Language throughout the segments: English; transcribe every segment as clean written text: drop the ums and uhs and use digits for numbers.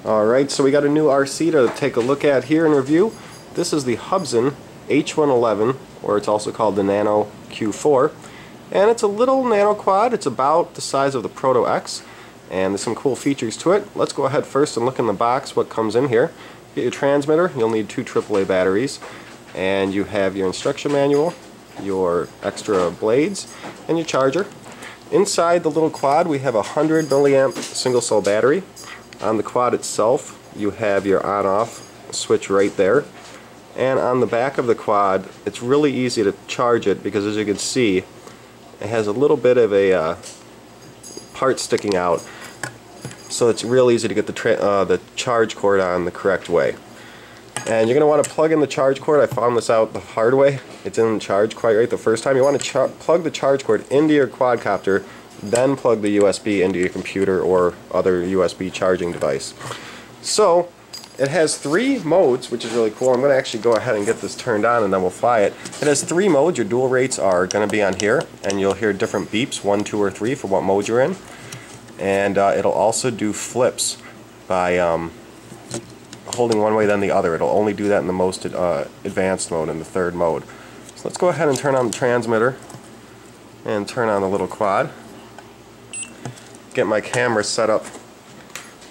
Alright, so we got a new RC to take a look at here and review. This is the Hubsan H111, or it's also called the Nano Q4. And it's a little nano quad. It's about the size of the ProtoX, and there's some cool features to it. Let's go ahead first and look in the box what comes in here. Get your transmitter. You'll need 2 AAA batteries, and you have your instruction manual, your extra blades, and your charger. Inside the little quad we have a 100 milliamp single cell battery. On the quad itself you have your on-off switch right there, and on the back of the quad it's really easy to charge it because, as you can see, it has a little bit of a part sticking out, so it's real easy to get the charge cord on the correct way. And you're going to want to plug in the charge cord. I found this out the hard way. It didn't charge quite right the first time. You want to plug the charge cord into your quadcopter, then plug the USB into your computer or other USB charging device. So it has 3 modes, which is really cool. I'm going to actually go ahead and get this turned on and then we'll fly it. It has 3 modes. Your dual rates are going to be on here, and you'll hear different beeps, 1, 2, or 3 for what mode you're in. And it'll also do flips by holding one way then the other. It'll only do that in the most advanced mode, in the 3rd mode. So let's go ahead and turn on the transmitter and turn on the little quad. Get my camera set up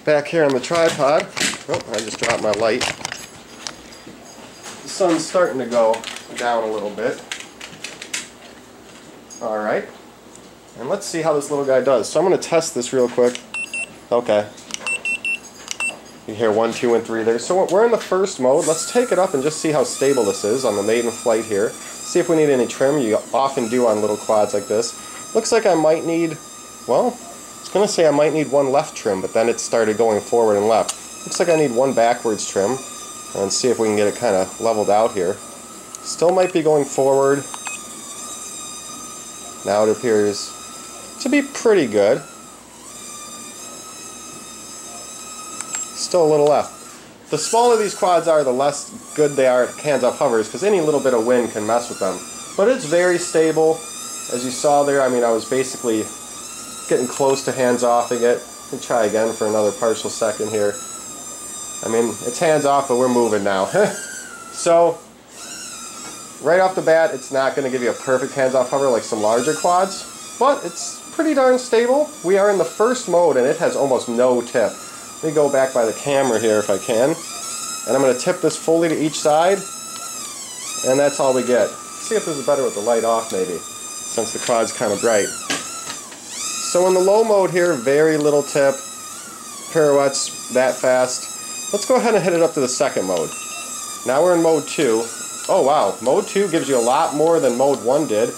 back here on the tripod. Oh, I just dropped my light. The sun's starting to go down a little bit. Alright. And let's see how this little guy does. So I'm going to test this real quick. Okay. You hear 1, 2, and 3 there. So we're in the 1st mode. Let's take it up and just see how stable this is on the maiden flight here. See if we need any trim. You often do on little quads like this. Looks like I might need, well, I was going to say I might need 1 left trim, but then it started going forward and left. Looks like I need 1 backwards trim, and see if we can get it kind of leveled out here. Still might be going forward. Now it appears to be pretty good. Still a little left. The smaller these quads are, the less good they are at hands-off hovers, because any little bit of wind can mess with them. But it's very stable. As you saw there, I mean, I was basically getting close to hands-offing it. Let me try again for another partial second here. I mean, it's hands-off, but we're moving now. So, right off the bat, it's not going to give you a perfect hands-off hover like some larger quads, but it's pretty darn stable. We are in the 1st mode, and it has almost no tip. Let me go back by the camera here if I can, and I'm going to tip this fully to each side, and that's all we get. Let's see if this is better with the light off maybe, since the quad's kind of bright. So in the low mode here, very little tip, pirouettes that fast. Let's go ahead and hit it up to the 2nd mode. Now we're in mode 2. Oh wow, mode 2 gives you a lot more than mode 1 did.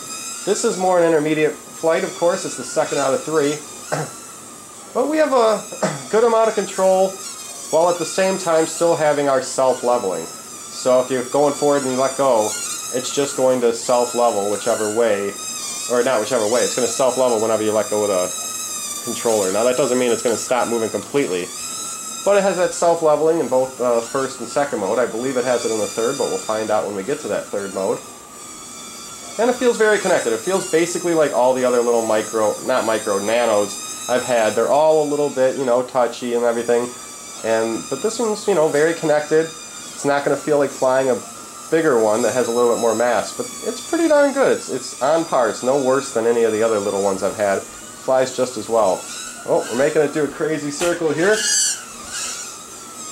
This is more an intermediate flight, of course. It's the 2nd out of 3. But we have a good amount of control while at the same time still having our self-leveling. So if you're going forward and you let go, it's just going to self-level whichever way, or not whichever way, it's going to self-level whenever you let go of the controller. Now that doesn't mean it's going to stop moving completely, but it has that self-leveling in both 1st and 2nd mode. I believe it has it in the 3rd, but we'll find out when we get to that 3rd mode. And it feels very connected. It feels basically like all the other little nanos I've had. They're all a little bit, you know, touchy and everything, but this one's, you know, very connected. It's not going to feel like flying a bigger one that has a little bit more mass, but it's pretty darn good. It's on par. It's no worse than any of the other little ones I've had. It flies just as well. Oh, we're making it do a crazy circle here.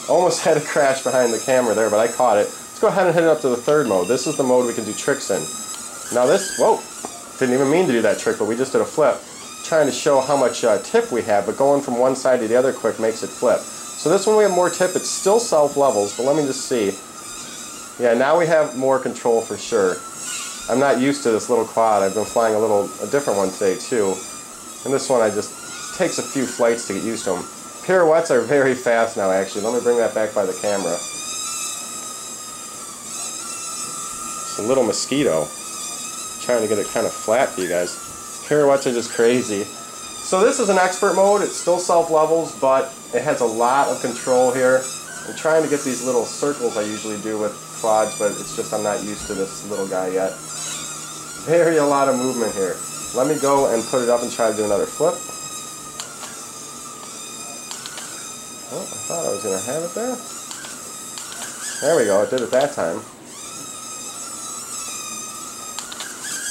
Almost had a crash behind the camera there, but I caught it. Let's go ahead and hit it up to the 3rd mode. This is the mode we can do tricks in. Now this, whoa, didn't even mean to do that trick, but we just did a flip. Trying to show how much tip we have, but going from one side to the other quick makes it flip. So this one we have more tip. It's still self-levels, but let me just see. Yeah, now we have more control for sure. I'm not used to this little quad. I've been flying a different one today too, and this one it takes a few flights to get used to them. Pirouettes are very fast now actually. Let me bring that back by the camera. It's a little mosquito. Trying to get it kind of flat for you guys. Pirouettes are just crazy. So this is an expert mode. It still self-levels, but it has a lot of control here. I'm trying to get these little circles I usually do with quads, but it's just I'm not used to this little guy yet. A lot of movement here. Let me go and put it up and try to do another flip. Oh, I thought I was going to have it there. There we go, it did it that time.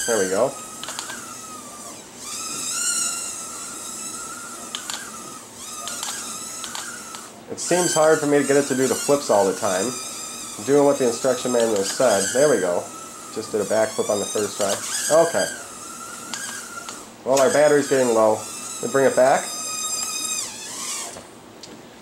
There we go. It seems hard for me to get it to do the flips all the time. I'm doing what the instruction manual said. There we go. Just did a backflip on the first try. Okay. Well, our battery's getting low. We bring it back.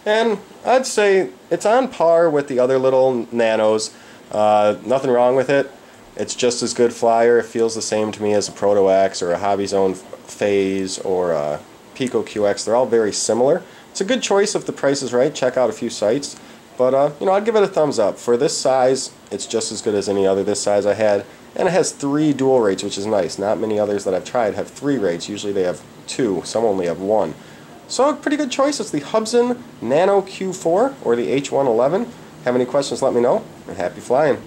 And I'd say it's on par with the other little nanos. Nothing wrong with it. It's just as good flyer. It feels the same to me as a ProtoX or a HobbyZone Faze or a Pico QX. They're all very similar. It's a good choice if the price is right. Check out a few sites. But, you know, I'd give it a thumbs up. For this size, it's just as good as any other this size I had. And it has 3 dual rates, which is nice. Not many others that I've tried have 3 rates. Usually they have 2. Some only have 1. So, a pretty good choice. It's the Hubsan Nano Q4 or the H111. Have any questions, let me know. And happy flying.